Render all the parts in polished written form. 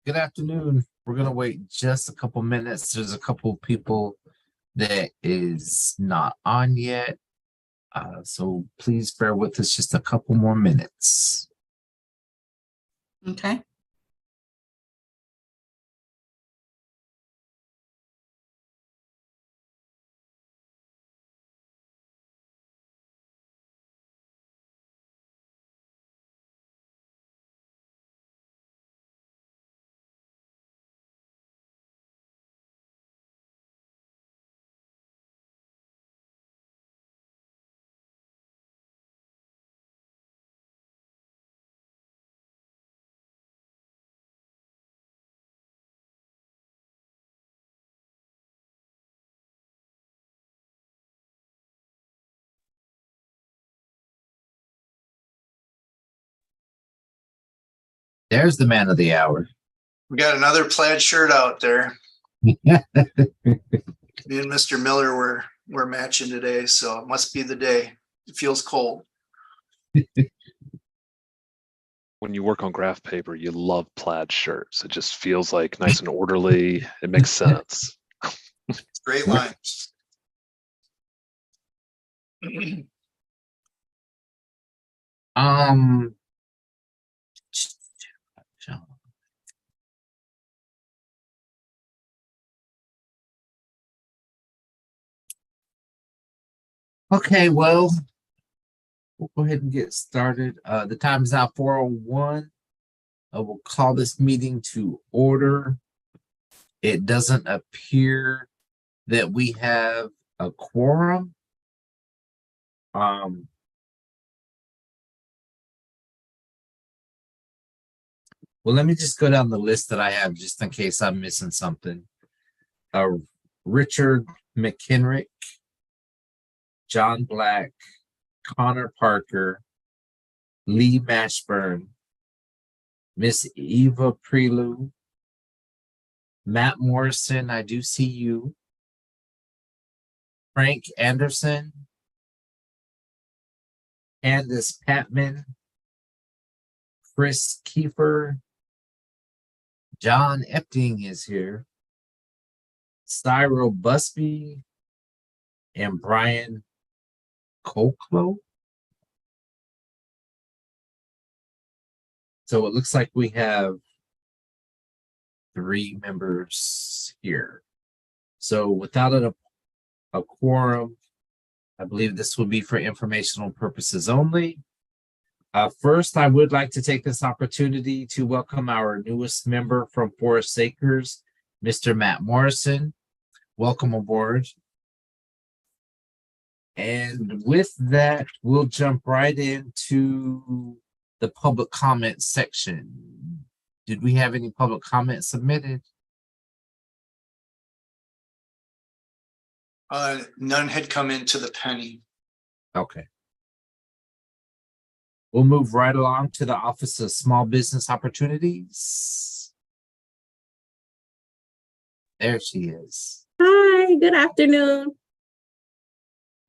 Good afternoon. We're gonna wait just a couple minutes. There's a couple people that is not on yet. So please bear with us just a couple more minutes. Okay. There's the man of the hour. We got another plaid shirt out there. Me and Mr. Miller were matching today, so it must be the day. It feels cold. When you work on graph paper, you love plaid shirts. It just feels like nice and orderly. It makes sense. It's great lines. Um, okay, well, we'll go ahead and get started. The time is now 4:01. We'll call this meeting to order. It doesn't appear that we have a quorum. Well, let me just go down the list that I have just in case I'm missing something. Richard McKenrick, John Black, Connor Parker, Lee Mashburn, Miss Eva Prelude, Matt Morrison, I do see you, Frank Anderson, Candace Patman, Chris Kiefer, John Epting is here, Cyril Busby, and Brian Koklo. So it looks like we have 3 members here. So without a quorum, I believe this will be for informational purposes only. First, I would like to take this opportunity to welcome our newest member from Forest Acres, Mr. Matt Morrison. Welcome aboard. And with that, we'll jump right into the public comment section. Did we have any public comments submitted? None had come into the penny. Okay. We'll move right along to the Office of Small Business Opportunities. There she is. Hi, good afternoon.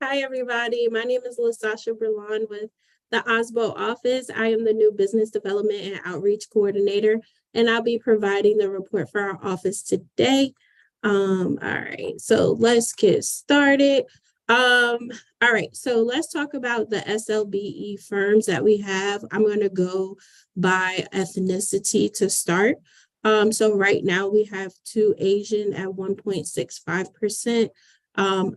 Hi, everybody. My name is LaSasha Berlon with the OSBO office. I am the new Business Development and Outreach Coordinator, and I'll be providing the report for our office today. All right, so let's get started. All right, so let's talk about the SLBE firms that we have. I'm going to go by ethnicity to start. So right now we have 2 Asian at 1.65%,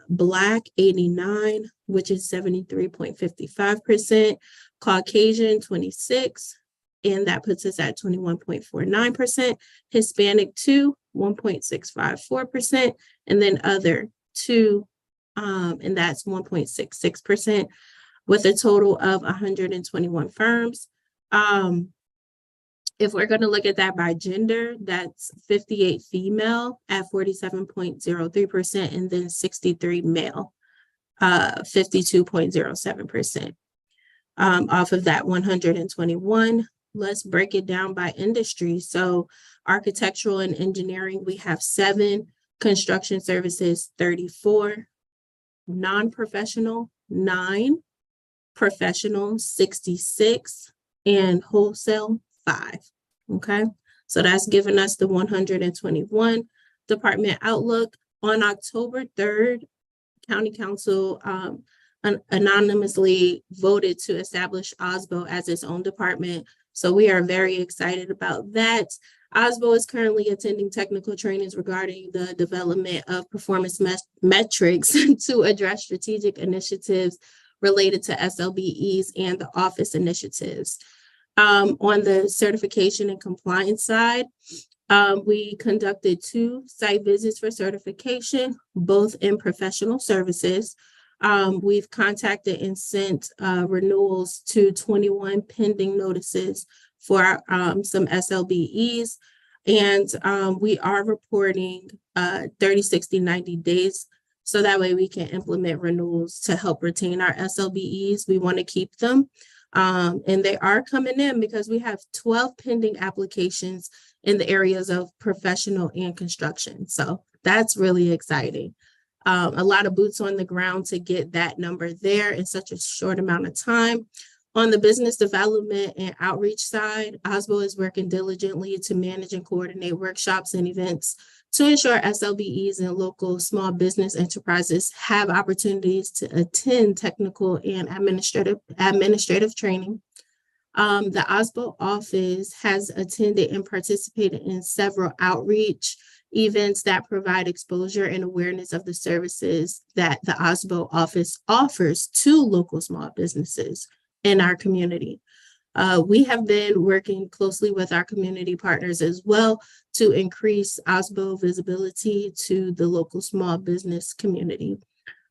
Black 89, which is 73.55%, Caucasian 26, and that puts us at 21.49%, Hispanic 2, 1.654%, and then other 2, and that's 1.66%, with a total of 121 firms. If we're going to look at that by gender, that's 58 female at 47.03%, and then 63 male, 52.07%. Off of that 121, let's break it down by industry. So architectural and engineering, we have 7, construction services, 34, non-professional, 9, professional, 66, and wholesale, 5. Okay, So that's given us the 121 department outlook. On October 3rd, County Council anonymously voted to establish OSBO as its own department. So we are very excited about that. OSBO is currently attending technical trainings regarding the development of performance metrics to address strategic initiatives related to SLBEs and the office initiatives. On the certification and compliance side, we conducted 2 site visits for certification, both in professional services. We've contacted and sent renewals to 21 pending notices for some SLBEs. And we are reporting 30, 60, 90 days. So that way we can implement renewals to help retain our SLBEs. We want to keep them. And they are coming in because we have 12 pending applications in the areas of professional and construction. So that's really exciting. A lot of boots on the ground to get that number there in such a short amount of time. On the business development and outreach side, OSBO is working diligently to manage and coordinate workshops and events to ensure SLBEs and local small business enterprises have opportunities to attend technical and administrative training. The OSBO office has attended and participated in several outreach events that provide exposure and awareness of the services that the OSBO office offers to local small businesses in our community. We have been working closely with our community partners as well to increase OSBO visibility to the local small business community.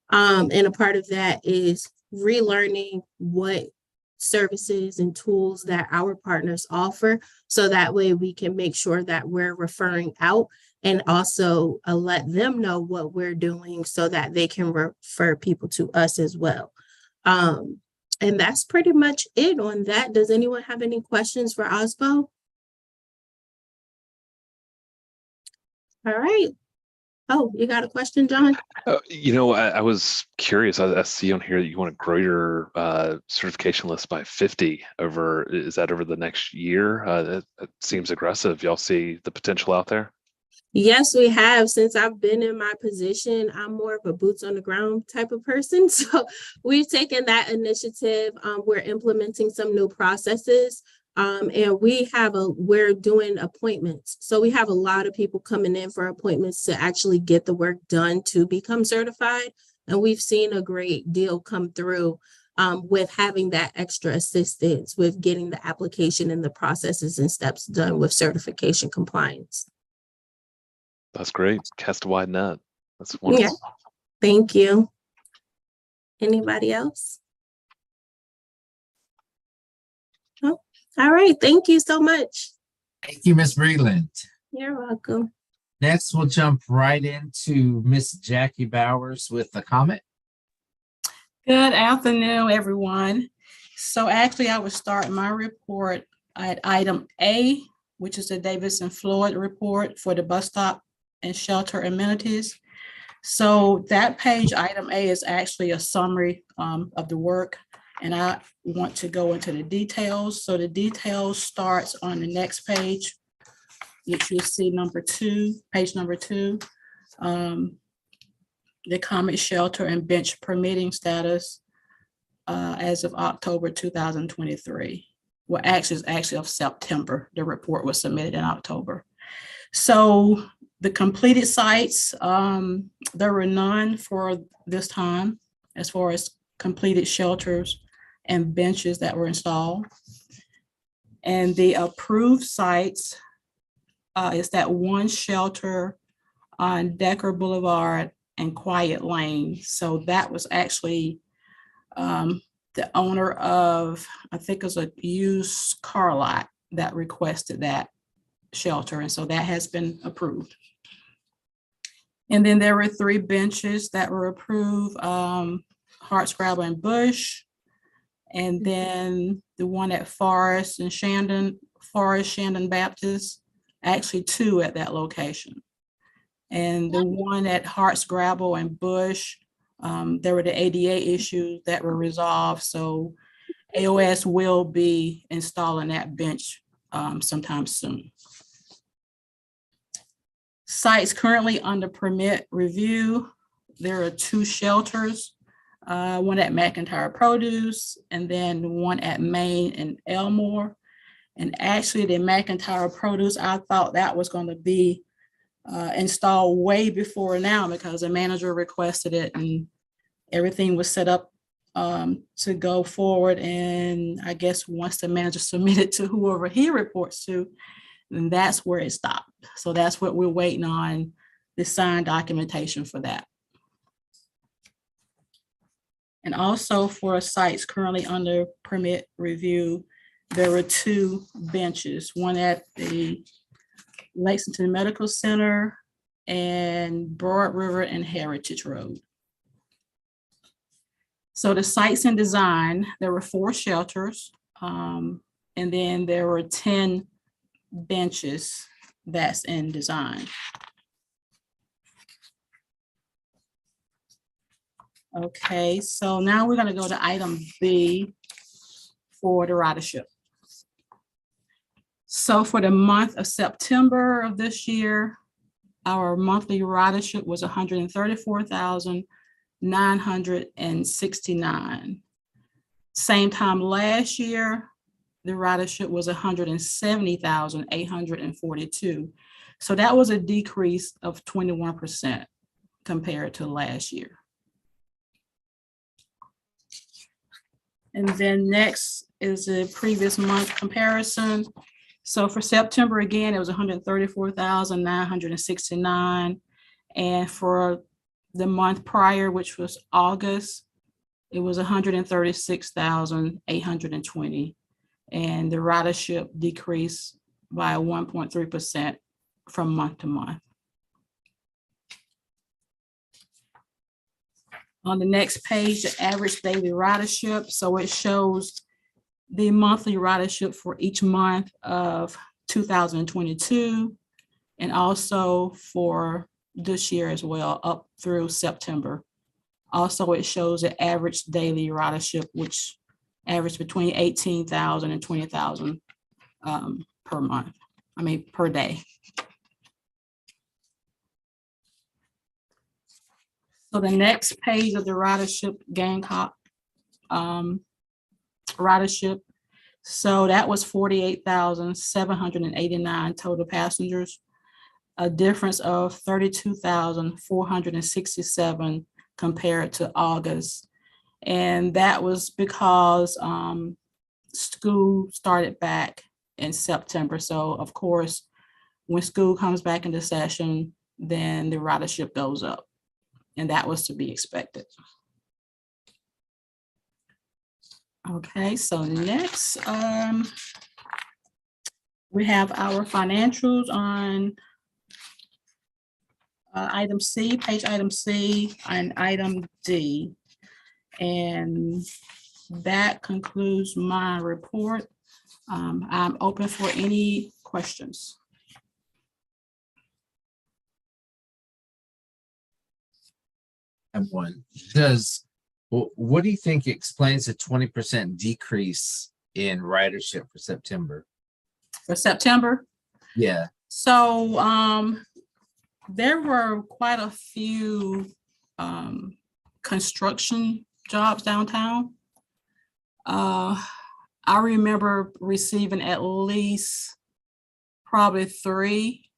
And a part of that is relearning what services and tools that our partners offer, so that way we can make sure that we're referring out and also let them know what we're doing so that they can refer people to us as well. And that's pretty much it on that. Does anyone have any questions for OSBO? All right. Oh, you got a question, John? I was curious. I see on here that you want to grow your certification list by 50 is that over the next year? That seems aggressive. Y'all see the potential out there? Yes, we have. Since I've been in my position, I'm more of a boots on the ground type of person. So we've taken that initiative. We're implementing some new processes. And we're doing appointments. So we have a lot of people coming in for appointments to actually get the work done to become certified. And we've seen a great deal come through with having that extra assistance with getting the application and the processes and steps done with certification compliance. That's great. Cast a wide net. That's wonderful. Yeah. Thank you. Anybody else? Oh, all right. Thank you so much. Thank you, Ms. Breland. You're welcome. Next, we'll jump right into Miss Jackie Bowers with a comment. Good afternoon, everyone. So actually, I would start my report at item A, which is the Davis and Floyd report for the bus stop and shelter amenities. So that page, item A, is actually a summary of the work, and I want to go into the details. So the details starts on the next page, which you'll see page number 2. The common shelter and bench permitting status as of October 2023. Well, actually of September. The report was submitted in October. So the completed sites, there were none for this time as far as completed shelters and benches that were installed. And the approved sites is that one shelter on Decker Boulevard and Quiet Lane. So that was actually the owner of, I think it was a used car lot that requested that shelter. And so that has been approved. And then there were 3 benches that were approved, Hartscrabble and Bush. And then the one at Forest Shandon Baptist, actually 2 at that location. And the one at Hartscrabble and Bush, there were the ADA issues that were resolved. So AOS will be installing that bench sometime soon. Sites currently under permit review. There are 2 shelters, one at McIntyre Produce and then one at Maine and Elmore. And actually the McIntyre Produce, I thought that was going to be installed way before now because the manager requested it and everything was set up to go forward. And I guess once the manager submitted to whoever he reports to, then that's where it stopped. So that's what we're waiting on, the signed documentation for that. And also for sites currently under permit review, there were 2 benches, one at the Lexington Medical Center and Broad River and Heritage Road. So the sites in design, there were 4 shelters, and then there were 10 benches that's in design. Okay, so now we're going to go to item B for the ridership. So for the month of September of this year, our monthly ridership was 134,969. Same time last year, the ridership was 170,842. So that was a decrease of 21% compared to last year. And then next is the previous month comparison. So for September, again, it was 134,969. And for the month prior, which was August, it was 136,820. And the ridership decreased by 1.3% from month to month. On the next page, the average daily ridership. So it shows the monthly ridership for each month of 2022 and also for this year as well, up through September. Also, it shows the average daily ridership, which averaged between 18,000 and 20,000 per month. Per day. So the next page of the ridership, Gamecock ridership. So that was 48,789 total passengers, a difference of 32,467 compared to August. And that was because school started back in September. So of course, when school comes back into session, then the ridership goes up. And that was to be expected. Okay, so next, we have our financials on item C, page item C, and item D. And that concludes my report. I'm open for any questions. And one, what do you think explains the 20% decrease in ridership for September? For September? Yeah. So there were quite a few construction jobs downtown. I remember receiving at least probably 3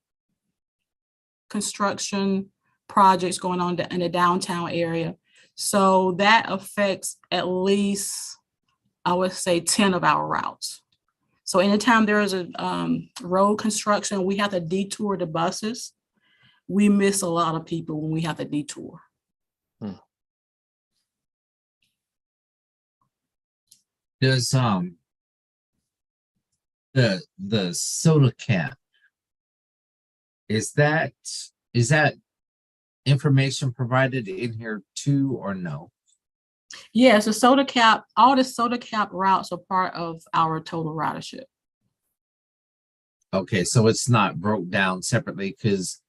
construction projects going on in the downtown area. So that affects at least, I would say, 10 of our routes. So anytime there is a road construction, we have to detour the buses. We miss a lot of people when we have to detour. Does the soda cap, is that information provided in here too, or no? Yes, the soda cap, all the soda cap routes are part of our total ridership. Okay, so it's not broke down separately, because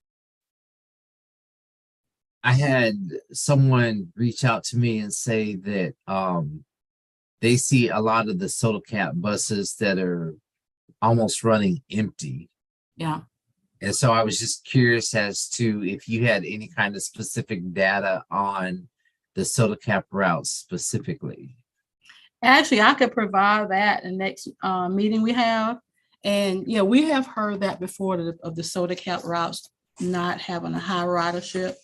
I had someone reach out to me and say that they see a lot of the soda cap buses that are almost running empty. Yeah. And so I was just curious as to if you had any kind of specific data on the soda cap routes specifically. Actually, I could provide that in the next meeting we have. And yeah, we have heard that before of the soda cap routes not having a high ridership.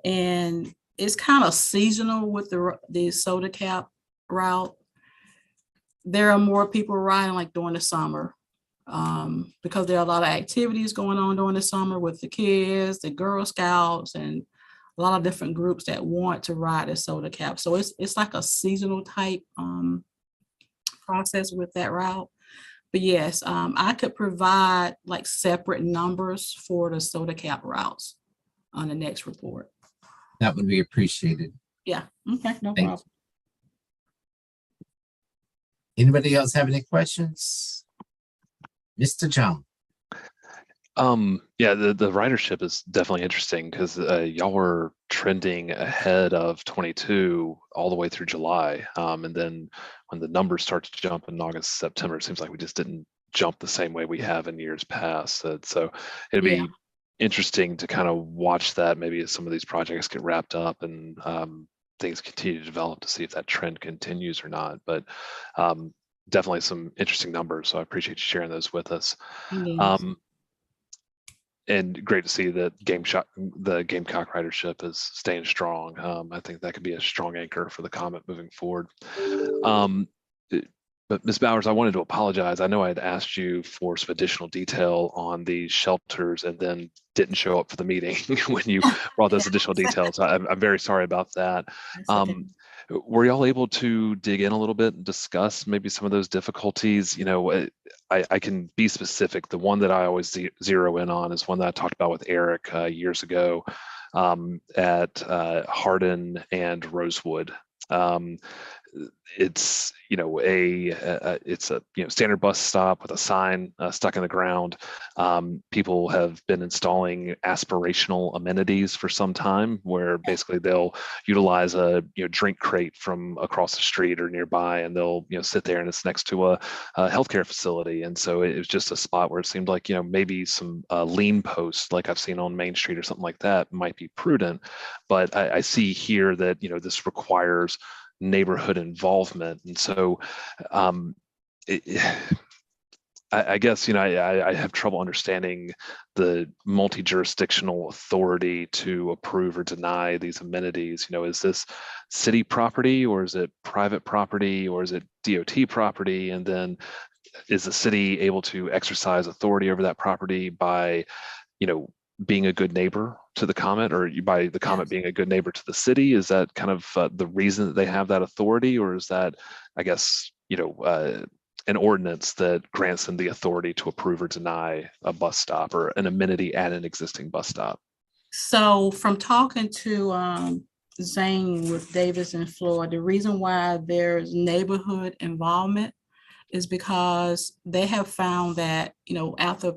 And it's kind of seasonal with the soda cap route. There are more people riding like during the summer because there are a lot of activities going on during the summer with the kids, the Girl Scouts, and a lot of different groups that want to ride the soda cap. So it's like a seasonal type process with that route. But yes, I could provide like separate numbers for the soda cap routes on the next report. That would be appreciated. Yeah, okay, no Thank problem. Anybody else have any questions? Mr. John. Yeah, the ridership is definitely interesting because y'all were trending ahead of 22 all the way through July. And then when the numbers start to jump in August, September, it seems like we just didn't jump the same way we have in years past. So it'd Yeah. be interesting to kind of watch that maybe as some of these projects get wrapped up and things continue to develop to see if that trend continues or not. But definitely some interesting numbers. So I appreciate you sharing those with us. Yes. And great to see that the Gamecock ridership is staying strong. I think that could be a strong anchor for the Comet moving forward. But Ms. Bowers, I wanted to apologize. I know I had asked you for some additional detail on the shelters and then didn't show up for the meeting when you brought those additional details. I'm very sorry about that. That's okay. Were y'all able to dig in a little bit and discuss maybe some of those difficulties? You know, I can be specific. The one that I always zero in on is one that I talked about with Eric years ago at Hardin and Rosewood. It's it's a standard bus stop with a sign stuck in the ground. People have been installing aspirational amenities for some time, where basically they'll utilize a drink crate from across the street or nearby, and they'll sit there, and it's next to a healthcare facility. And so it was just a spot where it seemed like maybe some lean posts like I've seen on Main Street or something like that might be prudent. But I see here that this requires neighborhood involvement. And so I guess I have trouble understanding the multi-jurisdictional authority to approve or deny these amenities. Is this city property, or is it private property, or is it DOT property? And then is the city able to exercise authority over that property by being a good neighbor to the Comet, or by the Comet being a good neighbor to the city? Is that kind of the reason that they have that authority, or is that, I guess, an ordinance that grants them the authority to approve or deny a bus stop or an amenity at an existing bus stop? So from talking to Zane with Davis and Floyd, the reason why there's neighborhood involvement is because they have found that, after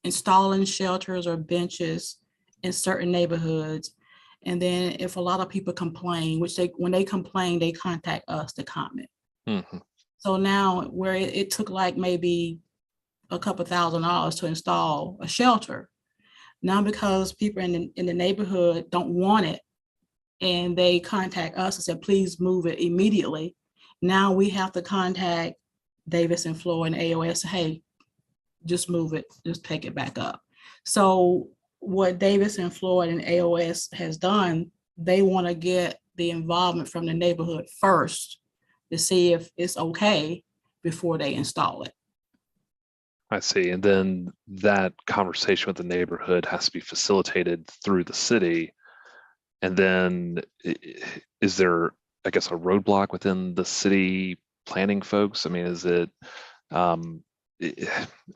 installing shelters or benches in certain neighborhoods, and then if a lot of people complain, when they complain, they contact us, the Comet. Mm-hmm. So now where it took like maybe a couple $1,000s to install a shelter, now because people in the neighborhood don't want it and they contact us and said, please move it immediately. Now we have to contact Davis and Floyd and AOS, hey, just move it, just take it back up. So what Davis and Floyd and AOS has done, they want to get the involvement from the neighborhood first to see if it's okay before they install it. I see. And then that conversation with the neighborhood has to be facilitated through the city. And then is there, I guess, a roadblock within the city planning folks? I mean, is it, I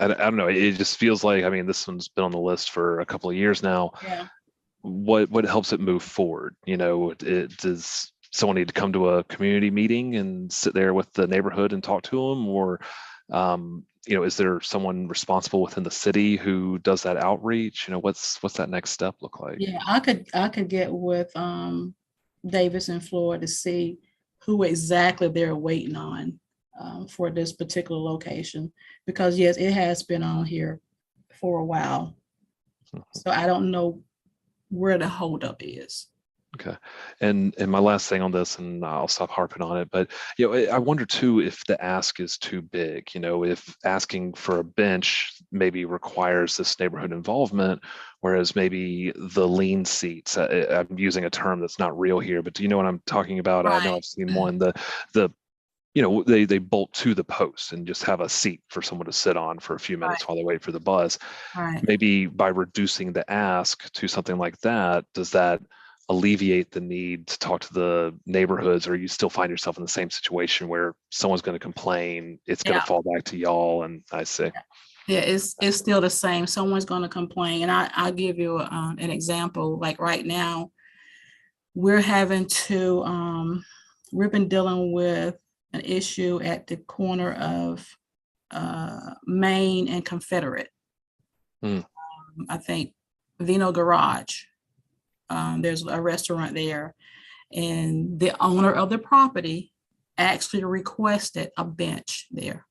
don't know. It just feels like, this one's been on the list for a couple of years now. Yeah. What helps it move forward? Does someone need to come to a community meeting and sit there with the neighborhood and talk to them, or is there someone responsible within the city who does that outreach? What's that next step look like? Yeah, I could get with Davis and Floyd to see who exactly they're waiting on for this particular location, because yes, it has been on here for a while. So I don't know where the holdup is. Okay. And my last thing on this, and I'll stop harping on it, but I wonder too if the ask is too big, if asking for a bench maybe requires this neighborhood involvement, whereas maybe the lean seats, I'm using a term that's not real here, but do you know what I'm talking about? I know Right. I've seen one, they bolt to the post and just have a seat for someone to sit on for a few minutes while they wait for the bus. Right. Maybe by reducing the ask to something like that, does that alleviate the need to talk to the neighborhoods, or you still find yourself in the same situation where someone's going to complain, it's going Yeah. to fall back to y'all? And I say, Yeah, it's still the same. Someone's going to complain. And I'll give you an example. Like right now, we're having to, we've been dealing with an issue at the corner of Main and Confederate. I think Vino Garage. There's a restaurant there, and the owner of the property actually requested a bench there.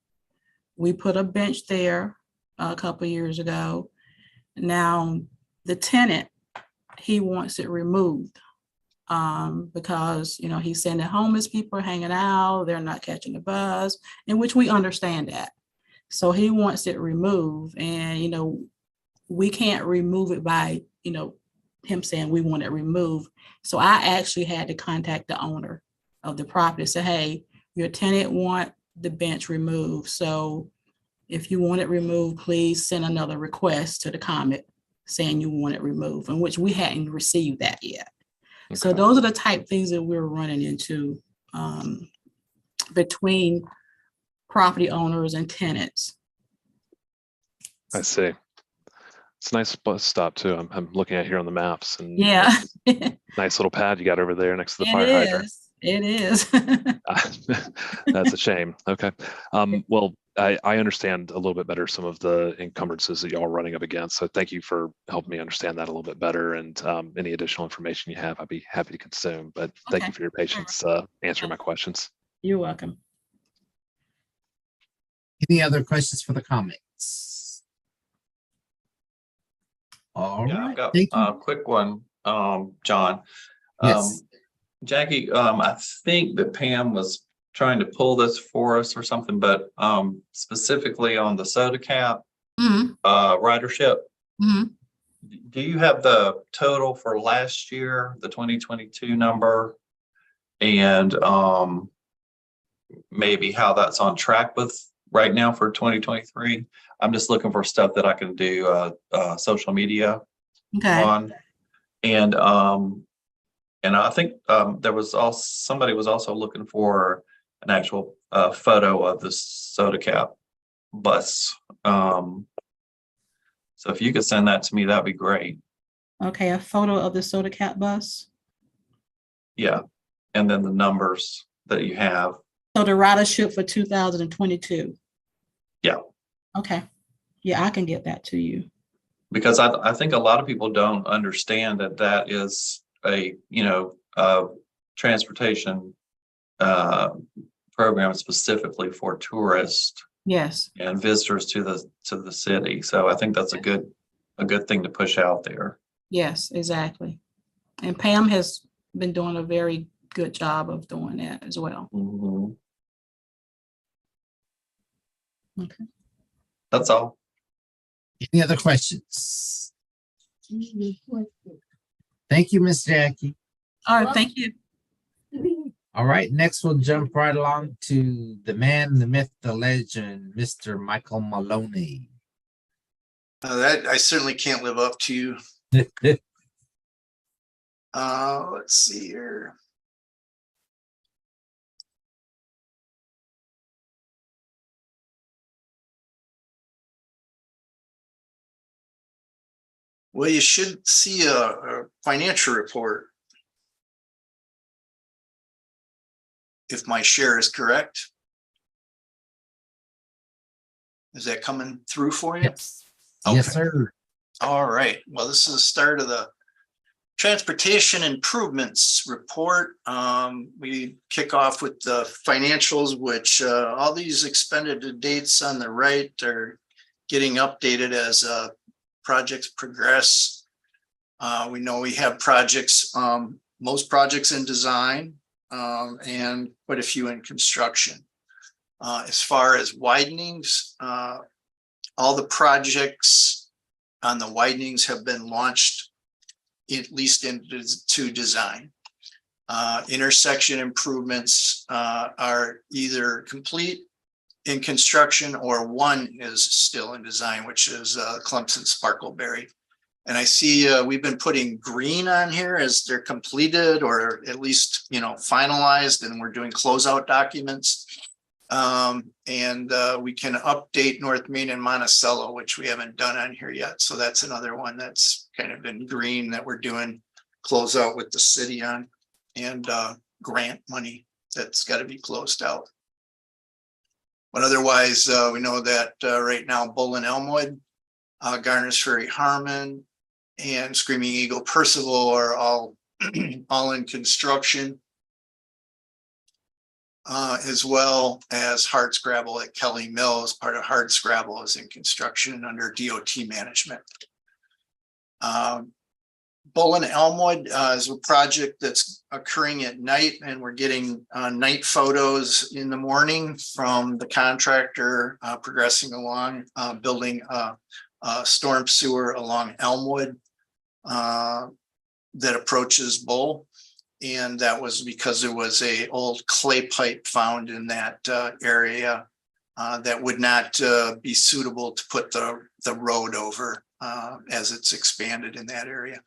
We put a bench there a couple of years ago. Now the tenant, he wants it removed because he's saying that homeless people are hanging out, they're not catching the bus, in which we understand that. So he wants it removed, and we can't remove it by him saying we want it removed. So I actually had to contact the owner of the property, say, hey, your tenant want the bench removed. So if you want it removed, please send another request to the comment saying you want it removed, in which we hadn't received that yet. Okay. So those are the type things that we're running into between property owners and tenants. I see. It's a nice bus stop too. I'm looking at here on the maps, and yeah, nice little pad you got over there next to the fire hydrant. It is. That's a shame. Okay. Well, I understand a little bit better some of the encumbrances that y'all are running up against. So thank you for helping me understand that a little bit better. And any additional information you have, I'd be happy to consume. But thank you for your patience answering my questions. You're welcome. Any other questions for the comments? All right. I've got a quick one, John. Yes. Jackie, I think that Pam was trying to pull this for us or something, but specifically on the soda cap ridership. Do you have the total for last year, the 2022 number, and maybe how that's on track with right now for 2023? I'm just looking for stuff that I can do social media on. And I think there was also somebody was also looking for an actual photo of the soda cap bus. So if you could send that to me, that'd be great. Okay, a photo of the soda cap bus. Yeah, and then the numbers that you have. So the ridership for 2022. Yeah. Okay. Yeah, I can get that to you. Because I think a lot of people don't understand that is a transportation program specifically for tourists. Yes. And visitors to the city. So I think that's a good thing to push out there. Yes, exactly. And Pam has been doing a very good job of doing that as well. Mm-hmm. Okay. That's all. Any other questions? Thank you, Miss Jackie. All right, thank you. All right, next we'll jump right along to the man, the myth, the legend, Mr. Michael Maloney. That I certainly can't live up to. Let's see here. Well, you should see a financial report. If my share is correct. Is that coming through for you? Yes. Okay. Yes, sir. All right. Well, this is the start of the transportation improvements report. We kick off with the financials, which all these expended dates on the right are getting updated as projects progress. We know we have projects, most projects in design, and quite a few in construction. As far as widenings, all the projects on the widenings have been launched, at least into design. Intersection improvements are either complete in construction or one is still in design, which is Clemson Sparkleberry. And I see we've been putting green on here as they're completed or at least, finalized, and we're doing closeout documents. And we can update North Main and Monticello, which we haven't done on here yet. So that's another one that's kind of been green that we're doing closeout with the city on, and grant money that's got to be closed out. But otherwise, we know that right now, Bull and Elmwood, Garner's Ferry Harmon, and Screaming Eagle Percival are all in construction, as well as Hardscrabble at Kelly Mills. Part of Hardscrabble is in construction under DOT management. Bull and Elmwood is a project that's occurring at night, and we're getting night photos in the morning from the contractor progressing along, building a storm sewer along Elmwood that approaches Bull. And that was because there was a old clay pipe found in that area that would not be suitable to put the road over as it's expanded in that area.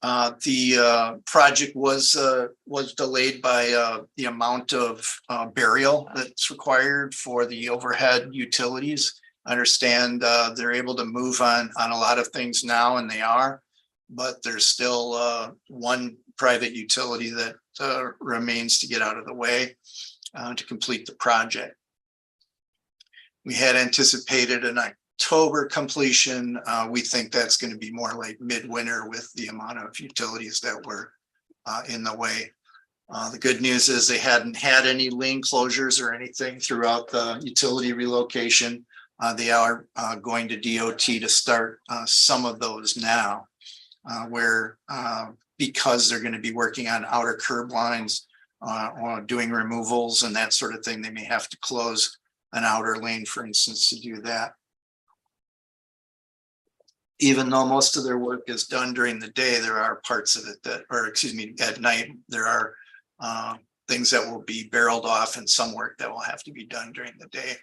The project was delayed by the amount of burial that's required for the overhead utilities. I understand they're able to move on a lot of things now, and they are, but there's still one private utility that remains to get out of the way to complete the project. We had anticipated an October completion. We think that's going to be more like midwinter with the amount of utilities that were in the way. The good news is they hadn't had any lane closures or anything throughout the utility relocation. They are going to DOT to start some of those now, where because they're going to be working on outer curb lines or doing removals and that sort of thing, they may have to close an outer lane, for instance, to do that. Even though most of their work is done during the day, there are parts of it that, or excuse me, at night, there are things that will be barreled off and some work that will have to be done during the day.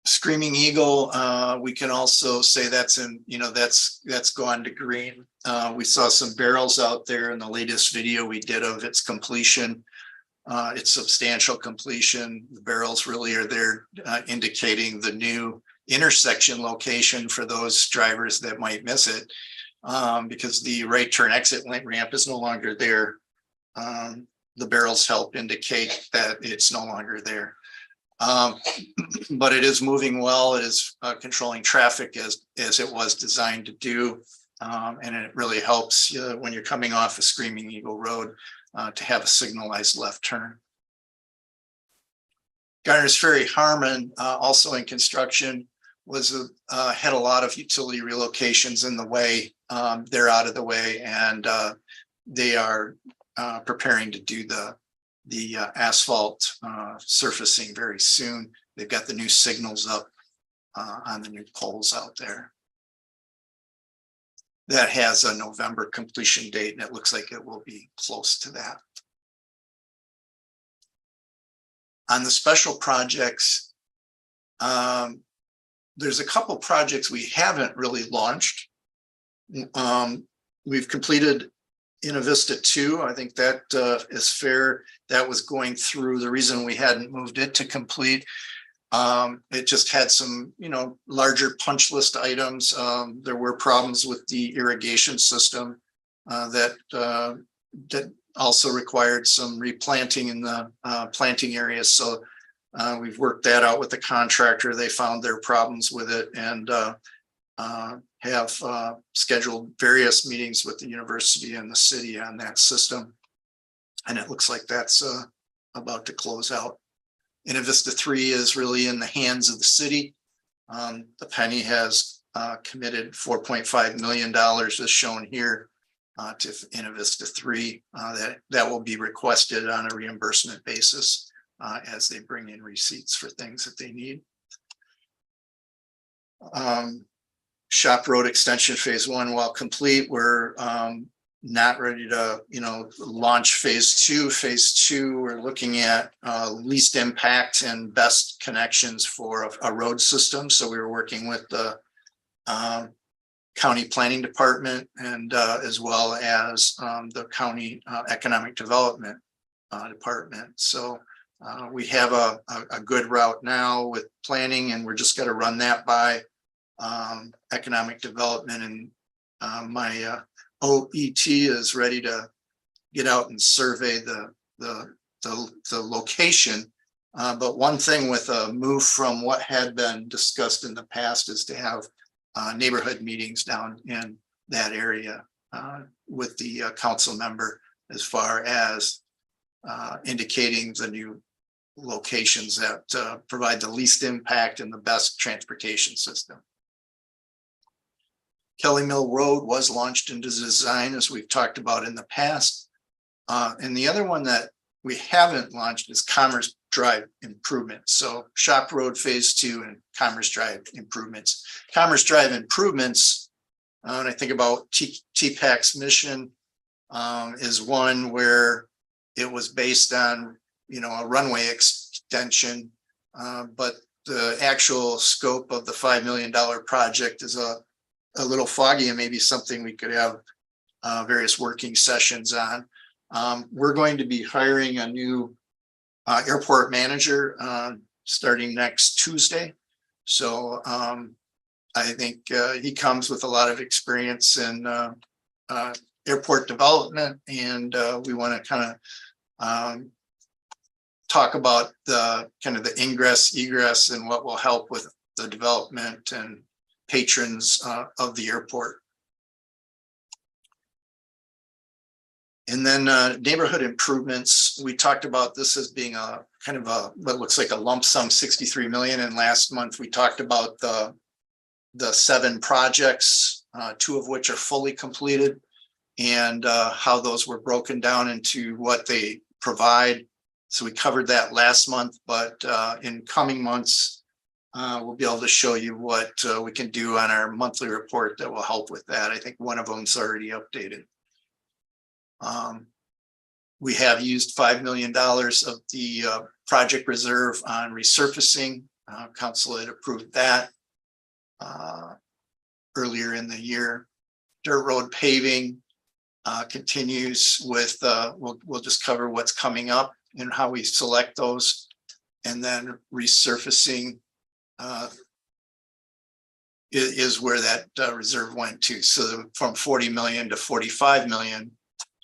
Screaming Eagle, we can also say that's that's gone to green. We saw some barrels out there in the latest video we did of its completion. It's substantial completion. The barrels really are there, indicating the new intersection location for those drivers that might miss it, because the right turn exit ramp is no longer there. The barrels help indicate that it's no longer there. But it is moving well. It is controlling traffic as it was designed to do. And it really helps when you're coming off of Screaming Eagle Road to have a signalized left turn. Garner's Ferry Harmon, also in construction, had a lot of utility relocations in the way. They're out of the way, and they are preparing to do the asphalt surfacing very soon. They've got the new signals up on the new poles out there. That has a November completion date, and it looks like it will be close to that. On the special projects, there's a couple projects we haven't really launched. We've completed Innovista 2. I think that is fair. That was going through. The reason we hadn't moved it to complete, it just had some, larger punch list items. There were problems with the irrigation system that also required some replanting in the planting areas. So we've worked that out with the contractor. They found their problems with it, and have scheduled various meetings with the university and the city on that system. And it looks like that's about to close out. Innovista 3 is really in the hands of the city. The Penny has committed $4.5 million as shown here to Innovista 3 that will be requested on a reimbursement basis as they bring in receipts for things that they need. Shop Road Extension Phase 1, while complete, we're not ready to, launch Phase 2. Phase 2, we're looking at least impact and best connections for a road system. So we were working with the county planning department and as well as the county economic development department. So we have a good route now with planning, and we're just going to run that by economic development, and my OET is ready to get out and survey the location. But one thing with a move from what had been discussed in the past is to have neighborhood meetings down in that area with the council member as far as indicating the new locations that provide the least impact and the best transportation system. Kelly Mill Road was launched into design, as we've talked about in the past. And the other one that we haven't launched is Commerce Drive improvements. So Shop Road Phase 2 and Commerce Drive improvements. Commerce Drive improvements, when I think about TPAC's mission, is one where it was based on, a runway extension, but the actual scope of the $5 million project is a little foggy, and maybe something we could have various working sessions on. We're going to be hiring a new airport manager starting next Tuesday. So I think he comes with a lot of experience in airport development, and we want to kind of talk about the ingress, egress, and what will help with the development and patrons of the airport. And then neighborhood improvements, we talked about this as being a kind of what looks like a lump sum 63 million. And last month we talked about the 7 projects, 2 of which are fully completed, and how those were broken down into what they provide. So we covered that last month, but in coming months, we'll be able to show you what we can do on our monthly report that will help with that. I think one of them's already updated. We have used $5 million of the project reserve on resurfacing. Council had approved that earlier in the year. Dirt road paving continues with, we'll just cover what's coming up and how we select those. And then resurfacing is where that reserve went to. So from 40 million to 45 million,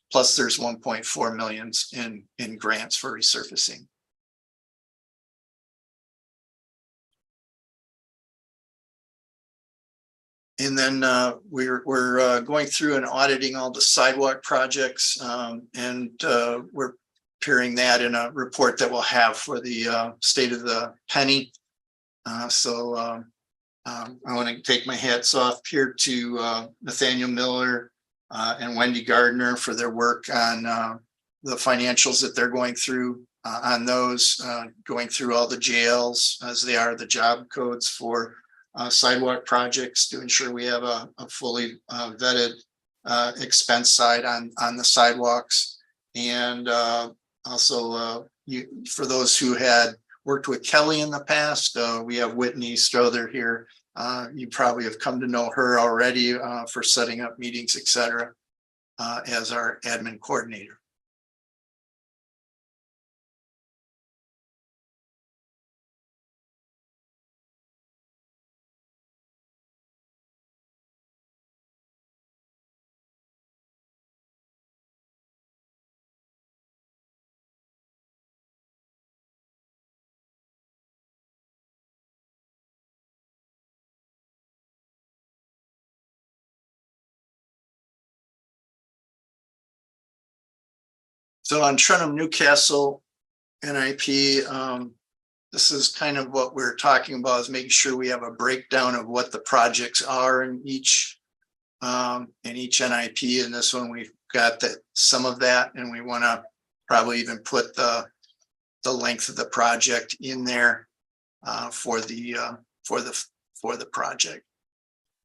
plus there's 1.4 million in grants for resurfacing. And then we're going through and auditing all the sidewalk projects, and we're appearing that in a report that we'll have for the state of the Penny. So I want to take my hats off here to Nathaniel Miller and Wendy Gardner for their work on the financials that they're going through on those, going through all the JLs as they are the job codes for sidewalk projects to ensure we have a fully vetted expense side on the sidewalks. And also for those who had worked with Kelly in the past, we have Whitney Strother here. You probably have come to know her already for setting up meetings, etc., as our admin coordinator. So on Trentham Newcastle NIP, this is kind of what we're talking about, is making sure we have a breakdown of what the projects are in each NIP. And this one, we've got some of that, and we want to probably even put the length of the project in there for the project.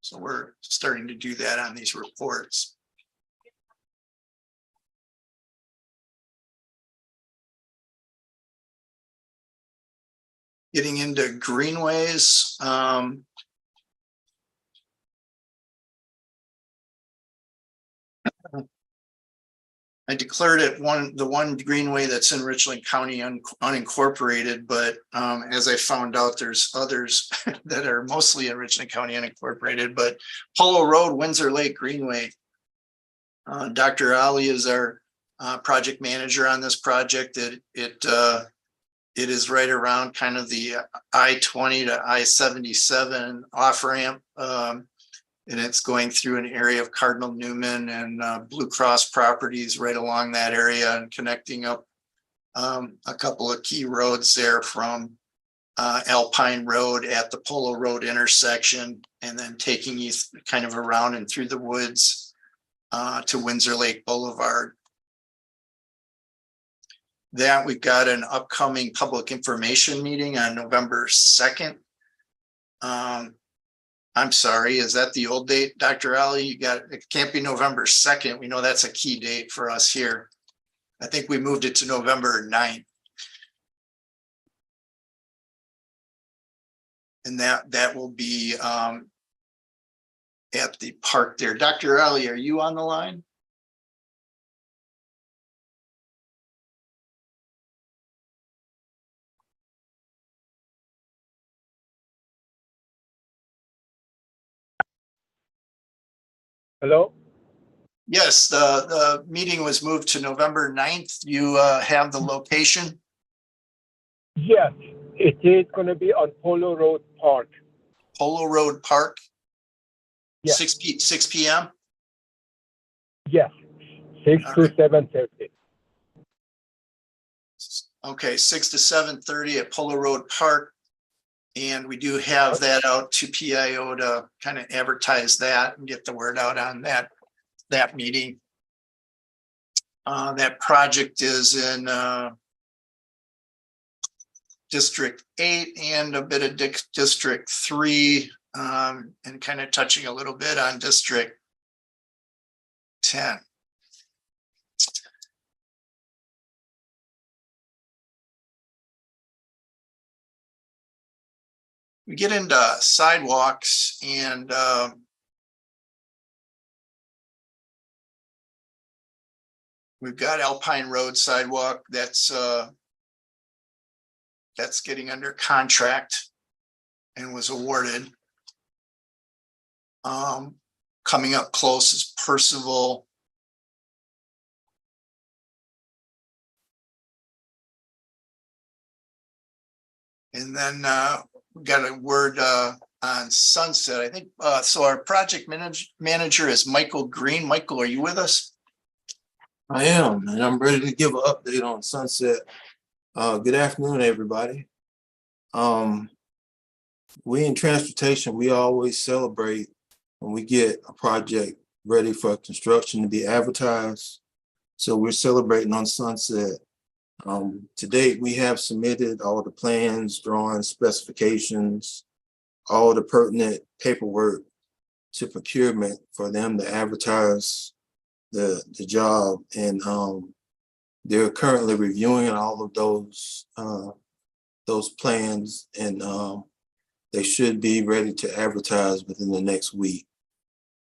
So we're starting to do that on these reports. Getting into greenways. I declared it the one greenway that's in Richland County unincorporated, but as I found out, there's others that are mostly in Richland County unincorporated. But Polo Road, Windsor Lake Greenway. Dr. Ali is our project manager on this project. It is right around kind of the I-20 to I-77 off ramp. And it's going through an area of Cardinal Newman and Blue Cross properties right along that area, and connecting up a couple of key roads there from Alpine Road at the Polo Road intersection, and then taking you kind of around and through the woods to Windsor Lake Boulevard. That we've got an upcoming public information meeting on November 2nd. I'm sorry, is that the old date, Dr. Ali? It can't be November 2nd. We know that's a key date for us here. I think we moved it to November 9th. And that will be at the park there. Dr. Ali, are you on the line? Hello? Yes, the meeting was moved to November 9th. You have the location? Yes, it is going to be on Polo Road Park. Polo Road Park? Yes. 6 p.m.? Yes, 6 All to right. 7:30. Okay, 6 to 7:30 at Polo Road Park. And we do have that out to PIO to kind of advertise that and get the word out on that meeting. That project is in District 8 and a bit of District 3, and kind of touching a little bit on District 10. We get into sidewalks, and we've got Alpine Road sidewalk that's getting under contract and was awarded. Coming up close is Percival. And then we got a word on Sunset, I think. So our project manager is Michael Green. Michael, are you with us? I am, and I'm ready to give an update on Sunset. Good afternoon, everybody. We in transportation, we always celebrate when we get a project ready for construction to be advertised. So we're celebrating on Sunset. To date, we have submitted all the plans, drawings, specifications, all the pertinent paperwork to procurement for them to advertise the job, and they're currently reviewing all of those plans, and they should be ready to advertise within the next week.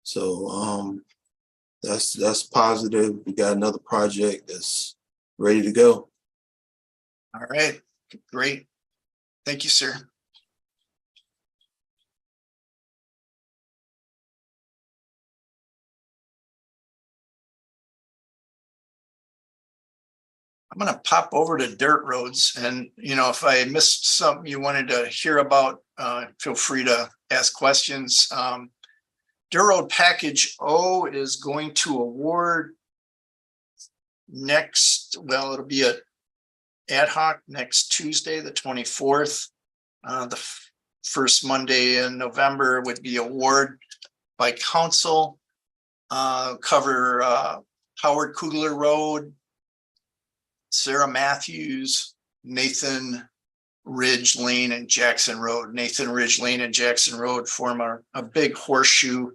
So that's positive. We got another project that's ready to go. All right, great. Thank you, sir. I'm going to pop over to dirt roads, and if I missed something you wanted to hear about, feel free to ask questions. Dirt road package O is going to award next. Well, it'll be ad hoc next Tuesday, the 24th. The first Monday in November would be award by council. Cover Howard Kugler Road, Sarah Matthews, Nathan Ridge Lane, and Jackson Road. Nathan Ridge Lane and Jackson Road form a big horseshoe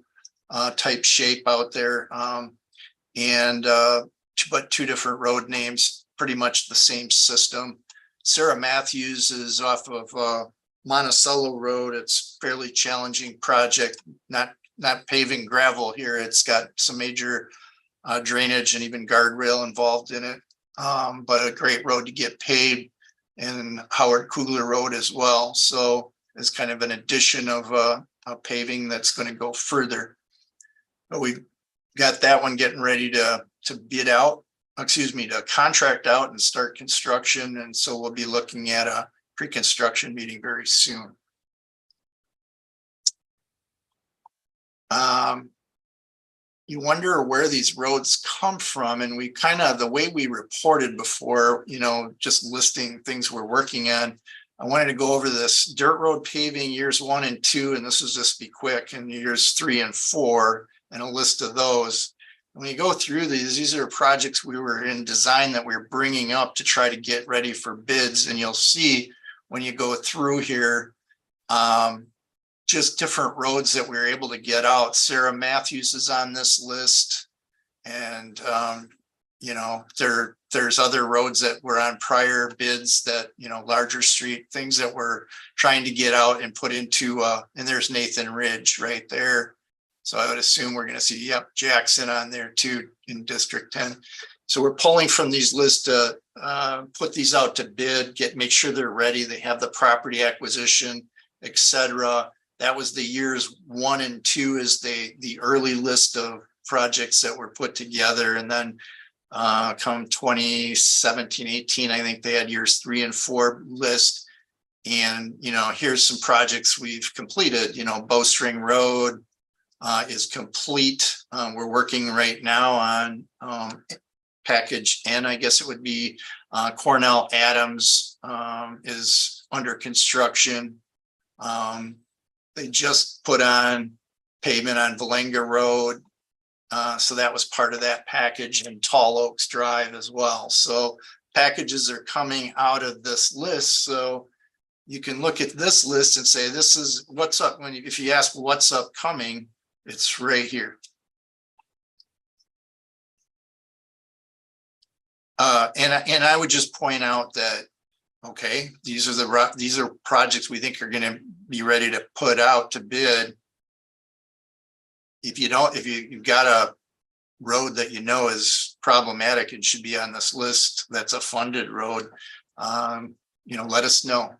type shape out there. But two different road names, pretty much the same system. Sarah Matthews is off of Monticello Road. It's a fairly challenging project, not paving gravel here. It's got some major drainage and even guardrail involved in it, but a great road to get paved, and Howard Kugler Road as well. So it's kind of an addition of a paving that's going to go further. But we've got that one getting ready to bid out, to contract out and start construction. And so we'll be looking at a pre-construction meeting very soon. You wonder where these roads come from, and we kind of, the way we reported before, just listing things we're working on. I wanted to go over this dirt road paving years 1 and 2, and this is just be quick, and years 3 and 4, and a list of those. When you go through these are projects we were in design that we're bringing up to try to get ready for bids, and you'll see when you go through here, just different roads that we were able to get out. Sarah Matthews is on this list. And, there's other roads that were on prior bids that, larger street things that we're trying to get out and put into, and there's Nathan Ridge right there. So I would assume we're going to see, Jackson on there too in District 10. So we're pulling from these lists to put these out to bid, make sure they're ready. They have the property acquisition, etc. That was the years 1 and 2 is the early list of projects that were put together. And then come 2017, 18, I think they had years 3 and 4 list. And, here's some projects we've completed. Bowstring Road is complete. We're working right now on package N, I guess it would be. Cornell Adams is under construction. They just put on pavement on Valenga Road. So that was part of that package, and Tall Oaks Drive as well. So packages are coming out of this list. So you can look at this list and say, this is what's up. If you ask what's upcoming, it's right here. And I would just point out that, okay, these are projects we think are going to be ready to put out to bid. If you've got a road that is problematic and should be on this list, that's a funded road, let us know.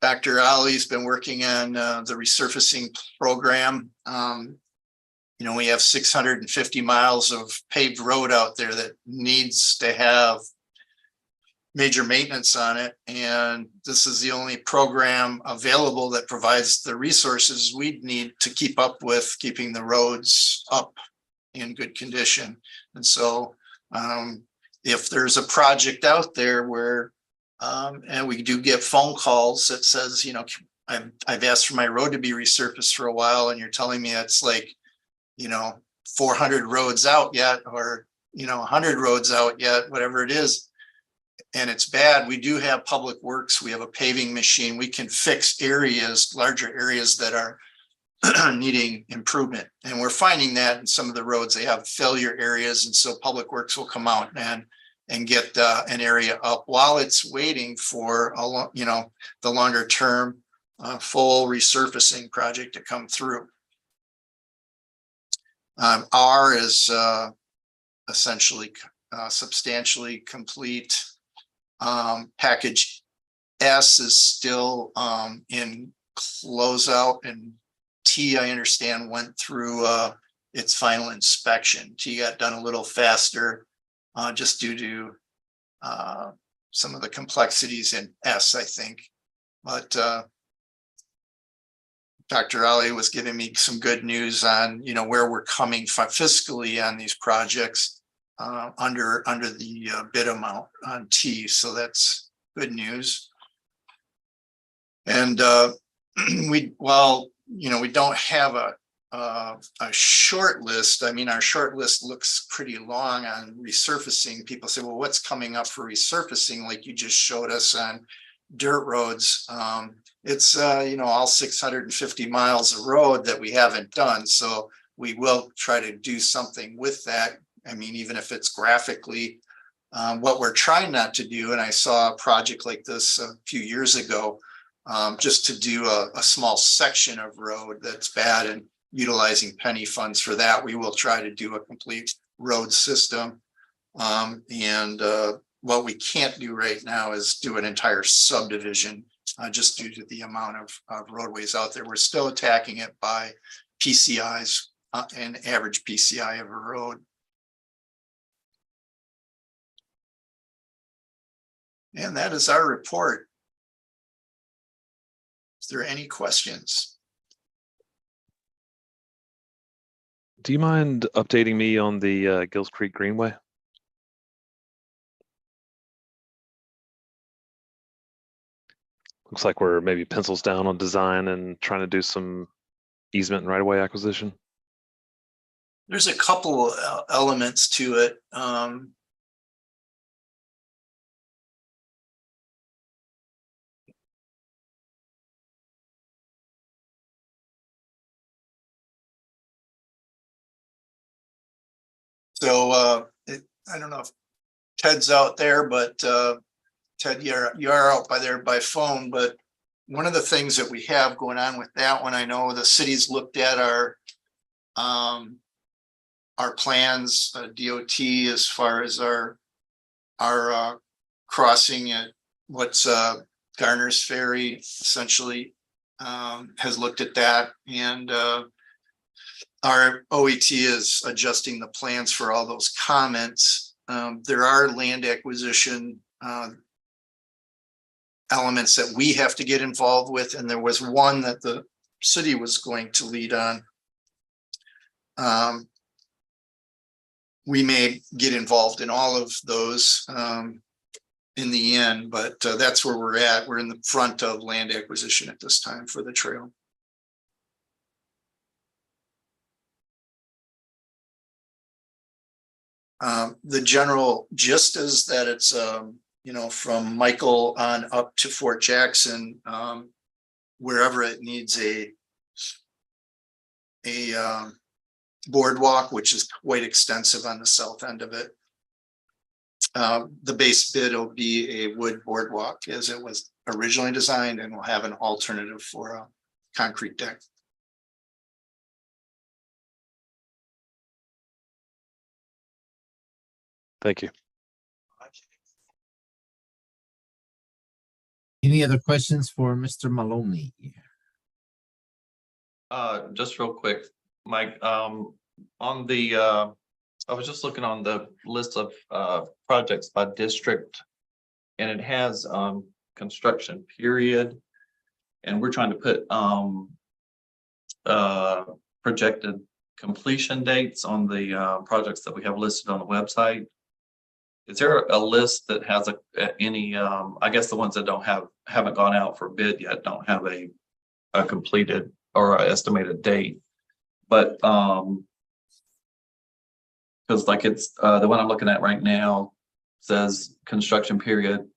Dr. Ali's been working on the resurfacing program. We have 650 miles of paved road out there that needs to have major maintenance on it. And this is the only program available that provides the resources we need to keep up with keeping the roads up in good condition. And so if there's a project out there where, and we do get phone calls that says, I've asked for my road to be resurfaced for a while, and you're telling me it's like, 400 roads out yet, or, 100 roads out yet, whatever it is, and it's bad. We do have public works. We have a paving machine. We can fix larger areas that are needing improvement. And we're finding that in some of the roads, they have failure areas. And so public works will come out and get an area up while it's waiting for the longer term full resurfacing project to come through. R is essentially substantially complete. Package S is still in closeout, and T, I understand, went through its final inspection. T got done a little faster just due to some of the complexities in S, I think. But Dr. Ali was giving me some good news on, where we're coming from fiscally on these projects under the bid amount on T. So that's good news. And we don't have a short list. I mean, our short list looks pretty long on resurfacing. People say, well, what's coming up for resurfacing? Like you just showed us on dirt roads. It's all 650 miles of road that we haven't done. So we will try to do something with that. I mean, even if it's graphically, what we're trying not to do, and I saw a project like this a few years ago, just to do a small section of road that's bad, and utilizing penny funds for that. We will try to do a complete road system. What we can't do right now is do an entire subdivision, just due to the amount of roadways out there. We're still attacking it by PCIs, and average PCI of a road. And that is our report. Is there any questions? Do you mind updating me on the Gills Creek Greenway? Looks like we're maybe pencils down on design and trying to do some easement and right-of-way acquisition. There's a couple elements to it. I don't know if Ted's out there, but Ted, you are out there by phone. But one of the things that we have going on with that one, I know the city's looked at our plans, DOT, as far as our crossing at what's Garner's Ferry, essentially, has looked at that, and our OET is adjusting the plans for all those comments. There are land acquisition elements that we have to get involved with, and there was one that the city was going to lead on. We may get involved in all of those in the end, but that's where we're at. We're in the front of land acquisition at this time for the trail. The general gist is that it's from Michael on up to Fort Jackson, wherever it needs a boardwalk, which is quite extensive on the south end of it. The base bid will be a wood boardwalk as it was originally designed, and we'll have an alternative for a concrete deck. Thank you. Any other questions for Mr. Maloney? Just real quick, Mike, on the I was just looking on the list of projects by district, and it has construction period, and we're trying to put projected completion dates on the projects that we have listed on the website. Is there a list that has any I guess the ones that haven't gone out for bid yet don't have a completed or estimated date, but because like it's the one I'm looking at right now says construction period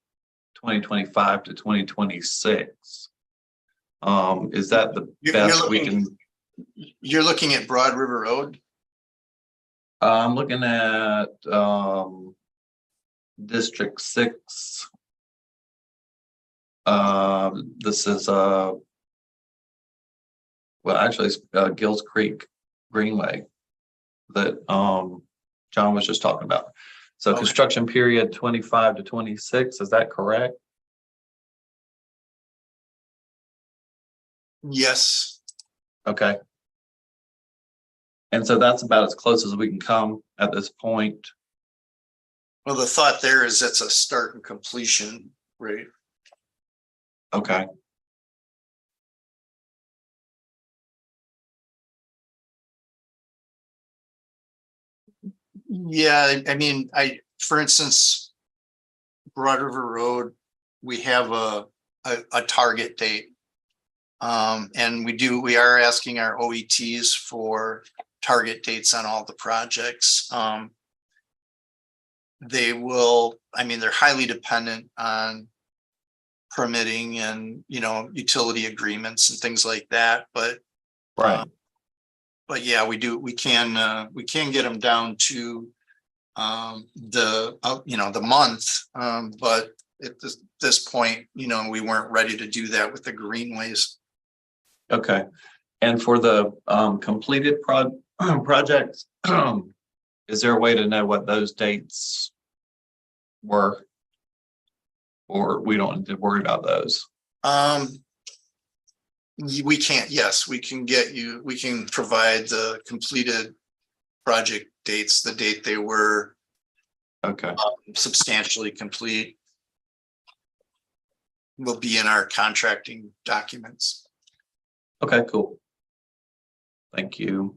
2025 to 2026. Is that the best we can? You're looking at Broad River Road? I'm looking at District 6. This is well, actually it's Gills Creek Greenway that John was just talking about. So okay. Construction period 25 to 26, is that correct? Yes. Okay. And so that's about as close as we can come at this point. Well, the thought there is that's a start and completion rate. Okay. Yeah, I mean, for instance, Broad River Road, we have a target date. And we are asking our OETs for target dates on all the projects. They will, I mean, they're highly dependent on permitting and, utility agreements and things like that, but yeah, we can get them down to the month, but at this point, we weren't ready to do that with the greenways. Okay. And for the completed projects, is there a way to know what those dates were? Or we don't need to worry about those? We can't, yes, we can provide the completed project dates, the date they were Okay. Substantially complete. Will be in our contracting documents. Okay, cool. Thank you.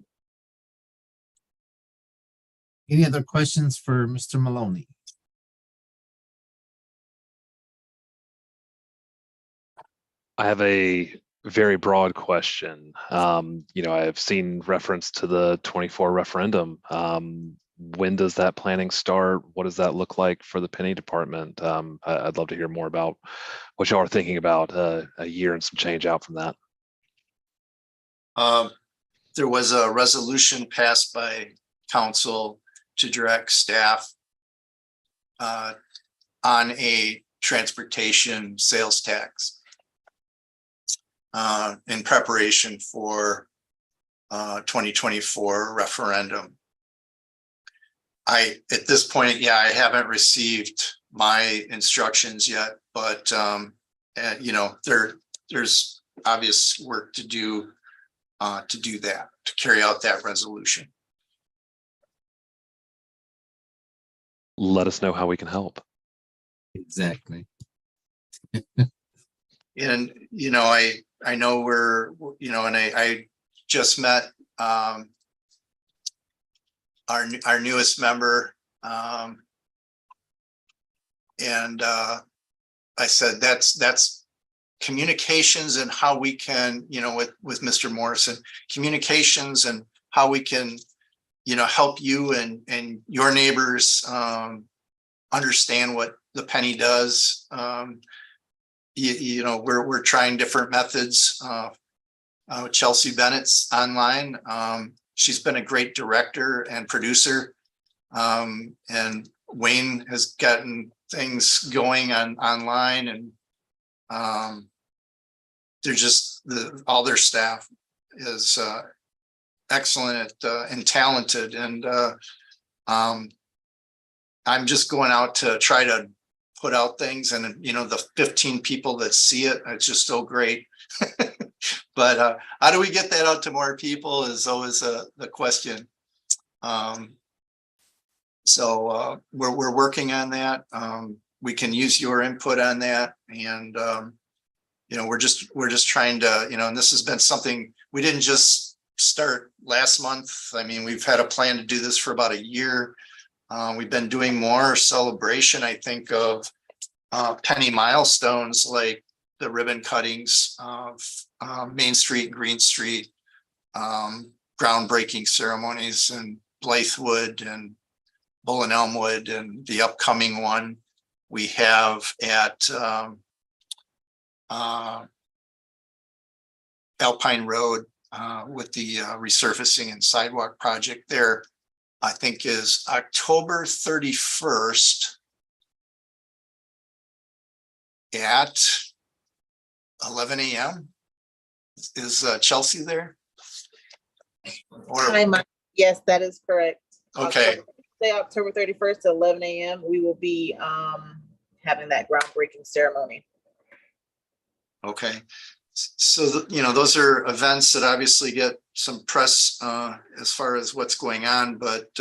Any other questions for Mr. Maloney? I have a very broad question. I've seen reference to the 24 referendum. When does that planning start? What does that look like for the penny department? I'd love to hear more about what y'all are thinking about a year and some change out from that. There was a resolution passed by council to direct staff on a transportation sales tax in preparation for 2024 referendum. At this point, yeah, I haven't received my instructions yet, but there's obvious work to do that, to carry out that resolution. Let us know how we can help. Exactly. And I know we're, and I just met our newest member, and I said that's communications and how we can, with Mr. Morrison, communications and how we can, help you and your neighbors understand what the penny does. We're trying different methods. Chelsea Bennett's online. She's been a great director and producer. And Wayne has gotten things going online, and they're just all their staff is excellent and talented. And I'm just going out to try to put out things, and the 15 people that see it, it's just so great. But how do we get that out to more people is always the question. So we're working on that. We can use your input on that, and we're just trying to, and this has been something we didn't just start last month. I mean, we've had a plan to do this for about a year. We've been doing more celebration, I think, of penny milestones like the ribbon cuttings of Main Street, Green Street, groundbreaking ceremonies in Blythewood and Bull and Elmwood, and the upcoming one we have at Alpine Road with the resurfacing and sidewalk project there, I think is October 31st at 11 a.m. Is Chelsea there? Hi, Mike. Yes, that is correct. Okay. October 31st at 11 a.m. We will be having that groundbreaking ceremony. Okay. So, those are events that obviously get some press as far as what's going on, but,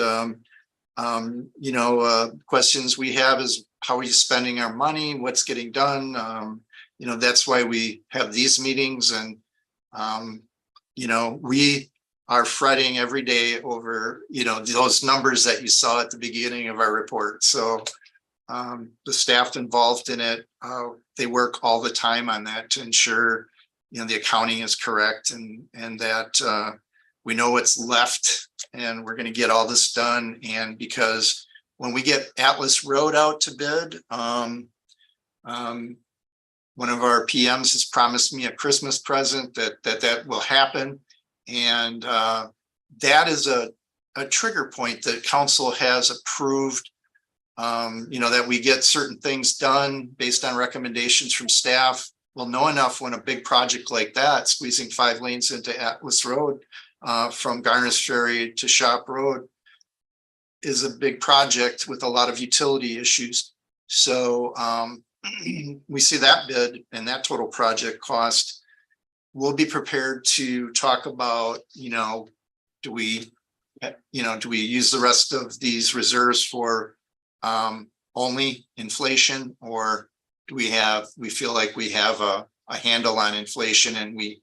questions we have is how are you spending our money? What's getting done? That's why we have these meetings, and, we are fretting every day over, those numbers that you saw at the beginning of our report. So the staff involved in it, they work all the time on that to ensure, the accounting is correct and that we know what's left and we're going to get all this done. And because when we get Atlas Road out to bid, one of our PMs has promised me a Christmas present that will happen. And that is a trigger point that council has approved, that we get certain things done based on recommendations from staff. We'll know enough when a big project like that, squeezing 5 lanes into Atlas Road from Garner's Ferry to Shop Road, is a big project with a lot of utility issues. So we see that bid and that total project cost. We'll be prepared to talk about, do we use the rest of these reserves for only inflation, or do we feel like we have a handle on inflation, and we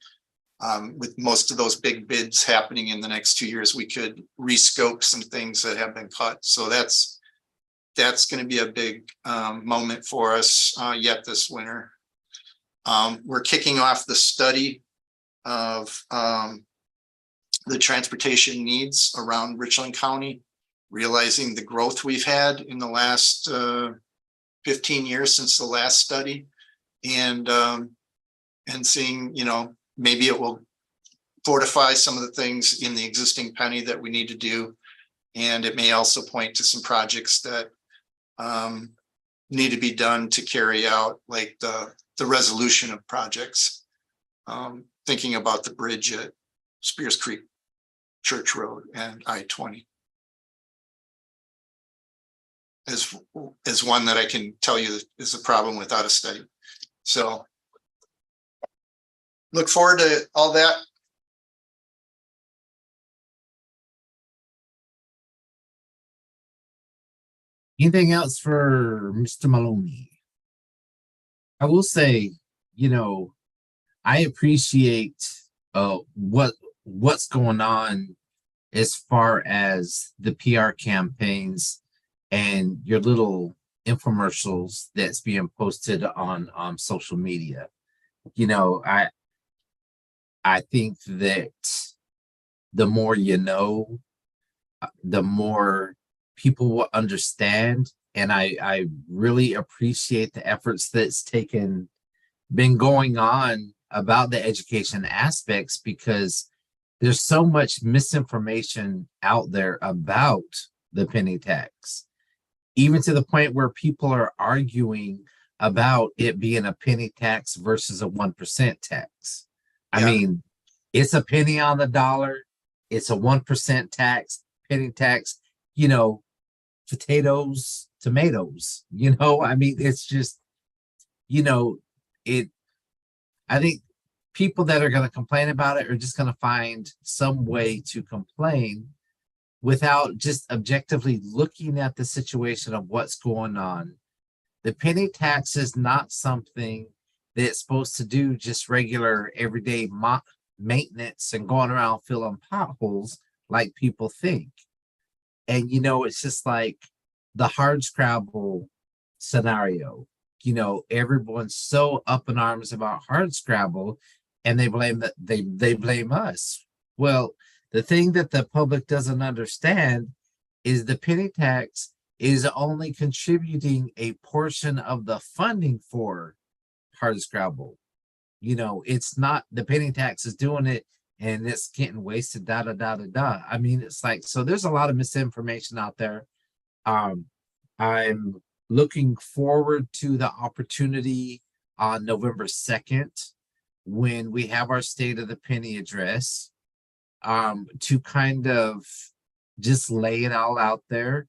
with most of those big bids happening in the next 2 years, we could rescope some things that have been cut. So that's going to be a big moment for us yet this winter. We're kicking off the study of the transportation needs around Richland County, realizing the growth we've had in the last 15 years since the last study, and seeing, maybe it will fortify some of the things in the existing penny that we need to do. And it may also point to some projects that need to be done to carry out, like the resolution of projects. Thinking about the bridge at Spears Creek, Church Road, and I-20 as one that I can tell you is a problem without a study. So look forward to all that. Anything else for Mr. Maloney? I will say, I appreciate what's going on as far as the PR campaigns and your little infomercials that's being posted on social media. I think that the more the more people will understand. And I really appreciate the efforts that's been going on about the education aspects, because there's so much misinformation out there about the penny tax, even to the point where people are arguing about it being a penny tax versus a 1% tax. I mean, it's a penny on the dollar. It's a 1% tax, penny tax, potatoes, tomatoes, I mean, it's just, I think people that are going to complain about it are just going to find some way to complain without just objectively looking at the situation of what's going on. The penny tax is not something that's supposed to do just regular everyday maintenance and going around filling potholes like people think. And, it's just like the hardscrabble scenario. Everyone's so up in arms about hardscrabble, and they blame us. Well, the thing that the public doesn't understand is the penny tax is only contributing a portion of the funding for hardscrabble. It's not the penny tax is doing it and it's getting wasted, I mean, it's like, so there's a lot of misinformation out there. I'm looking forward to the opportunity on November 2nd, when we have our State of the Penny address, to kind of just lay it all out there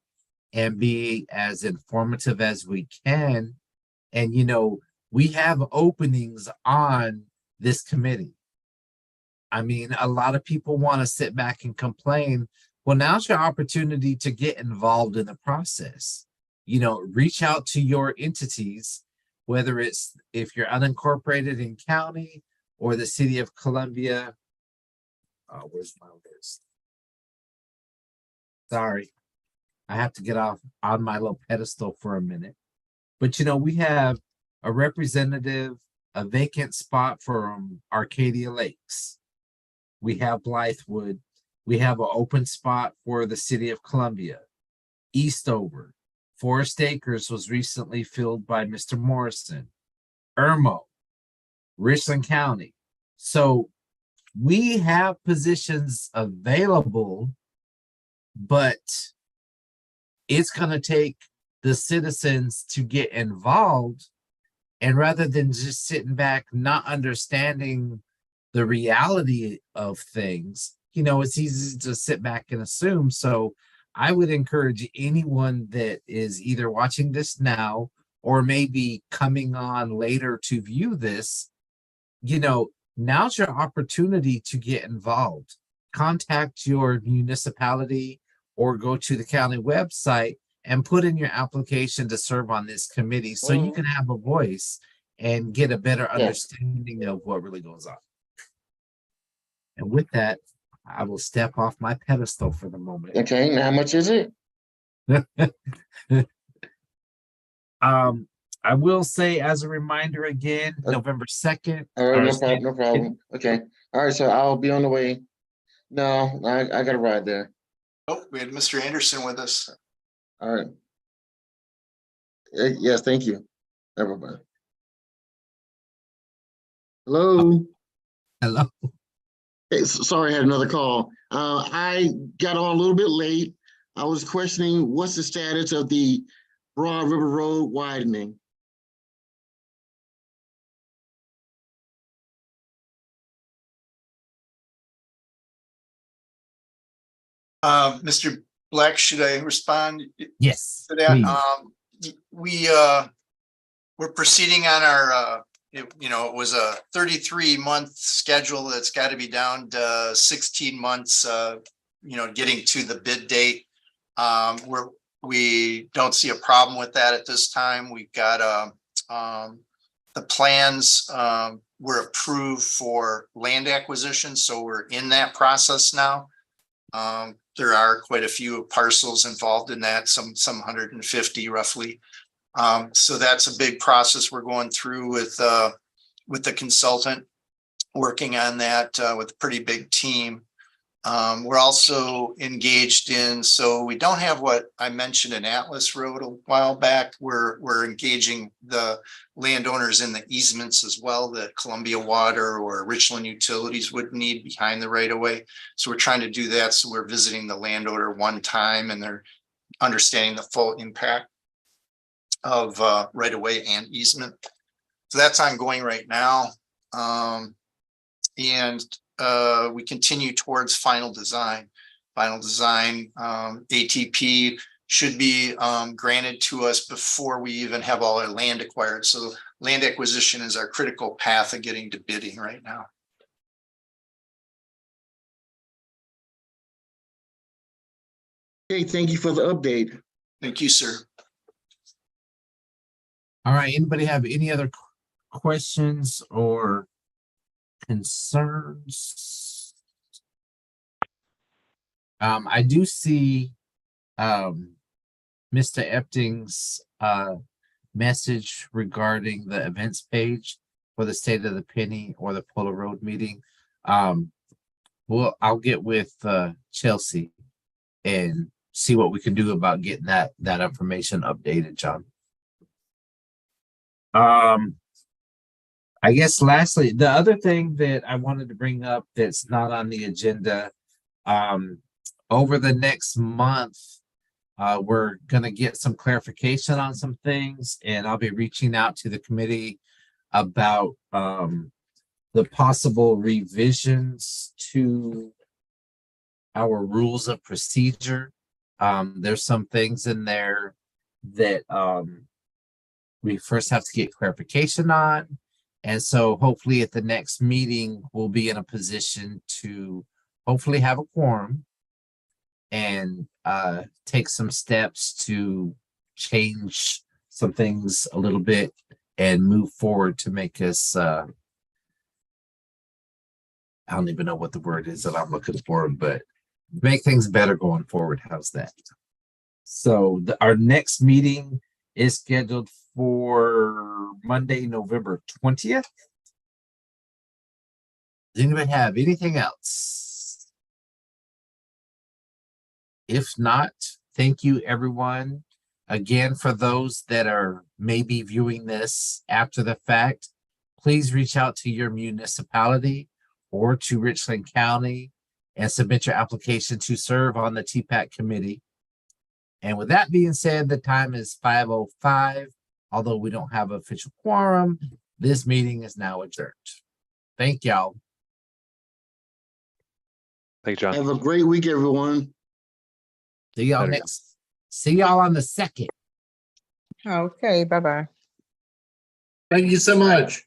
and be as informative as we can. And, we have openings on this committee. I mean, a lot of people want to sit back and complain. Well, now's your opportunity to get involved in the process. Reach out to your entities, whether it's if you're unincorporated in county or the city of Columbia, Where's my list? Sorry, I have to get off on my little pedestal for a minute. But we have a representative, a vacant spot from Arcadia Lakes. We have Blythewood. We have an open spot for the city of Columbia. Eastover. Forest Acres was recently filled by Mr. Morrison. Irmo. Richland County. So we have positions available, but it's going to take the citizens to get involved. And rather than just sitting back, not understanding the reality of things, it's easy to sit back and assume. So I would encourage anyone that is either watching this now or maybe coming on later to view this, now's your opportunity to get involved. Contact your municipality or go to the county website and put in your application to serve on this committee so you can have a voice and get a better understanding of what really goes on. And with that, I will step off my pedestal for the moment. Okay, now how much is it? I will say as a reminder again, November 2nd. All right, no problem. Okay. All right, so I'll be on the way. No, I got a ride there. Oh, we had Mr. Anderson with us. All right. Yes, thank you, everybody. Hello. Hello. Hey, sorry, I had another call. I got on a little bit late. I was questioning what's the status of the Broad River Road widening. Mr. Black, should I respond? Yes. To that? We're proceeding on our, it was a 33-month schedule that's got to be down to 16 months, getting to the bid date. We don't see a problem with that at this time. We've got the plans were approved for land acquisition, so we're in that process now. There are quite a few parcels involved in that, some 150 roughly. So that's a big process we're going through with the consultant, working on that with a pretty big team. We're also engaged in, so we don't have what I mentioned in Atlas Road a while back. We're engaging the landowners in the easements as well that Columbia Water or Richland Utilities would need behind the right of way. So we're trying to do that. So we're visiting the landowner one time and they're understanding the full impact of right of way and easement. So that's ongoing right now. We continue towards final design. ATP should be granted to us before we even have all our land acquired. So land acquisition is our critical path of getting to bidding right now. Okay, thank you for the update. Thank you, sir. All right. Anybody have any other questions or concerns? I do see Mr. Epting's message regarding the events page for the State of the Penny or the Polo Road meeting. I'll get with Chelsea and see what we can do about getting that information updated, John. I guess lastly, the other thing that I wanted to bring up that's not on the agenda, over the next month, we're going to get some clarification on some things, and I'll be reaching out to the committee about the possible revisions to our rules of procedure. There's some things in there that we first have to get clarification on. And so hopefully at the next meeting, we'll be in a position to hopefully have a quorum and take some steps to change some things a little bit and move forward to make us I don't even know what the word is that I'm looking for, but make things better going forward. How's that? So our next meeting is scheduled for Monday, November 20th. Does anybody have anything else? If not, thank you everyone. Again, for those that are maybe viewing this after the fact, please reach out to your municipality or to Richland County and submit your application to serve on the TPAC committee. And with that being said, the time is 5:05. Although we don't have official quorum, this meeting is now adjourned. Thank y'all. Thank you, John. Have a great week, everyone. See y'all Later, next. See y'all on the 2nd. Okay, bye-bye. Thank you so much.